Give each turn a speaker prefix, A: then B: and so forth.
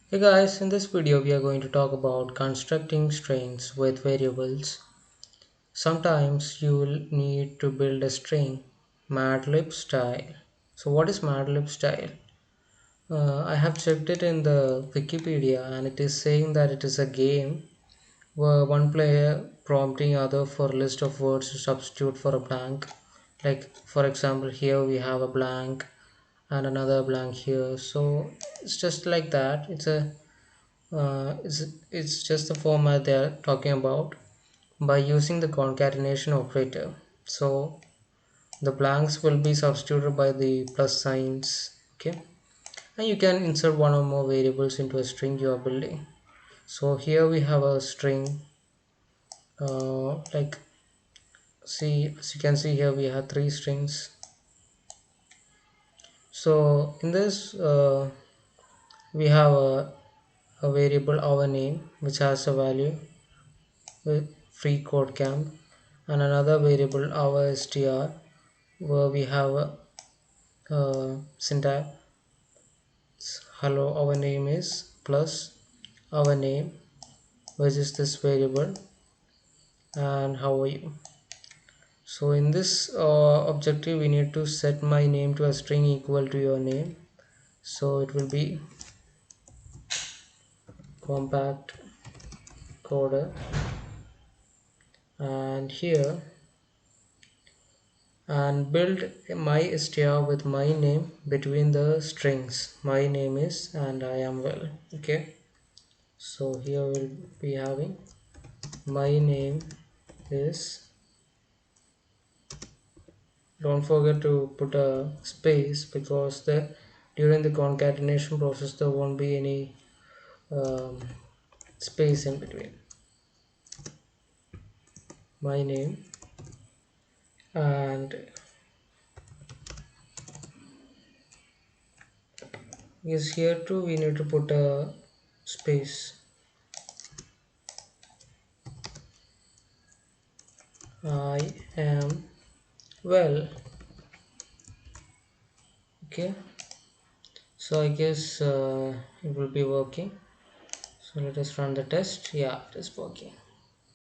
A: Hey guys, in this video we are going to talk about constructing strings with variables. Sometimes you will need to build a string Madlib style. So what is Madlib style? I have checked it in the Wikipedia and it is saying that it is a game where one player prompting other for a list of words to substitute for a blank. Like for example here we have a blank and another blank here. So it's just like that. It's just the format they are talking about by using the concatenation operator. So the blanks will be substituted by the plus signs, okay, and you can insert one or more variables into a string you are building. So here we have a string, like see, as you can see here we have three strings. So in this we have a variable our name which has a value with freeCodeCamp, and another variable our str where we have a syntax hello our name is plus our name, which is this variable, and how are you. So in this objective we need to set my name to a string equal to your name, so it will be compact coder, and here and build my str with my name between the strings my name is and I am well. Okay, so here we'll be having my name is, don't forget to put a space because the during the concatenation process there won't be any um, space in between my name, and is here too we need to put a space. I am well. Okay, so I guess it will be working. So let us run the test. Yeah, it is working.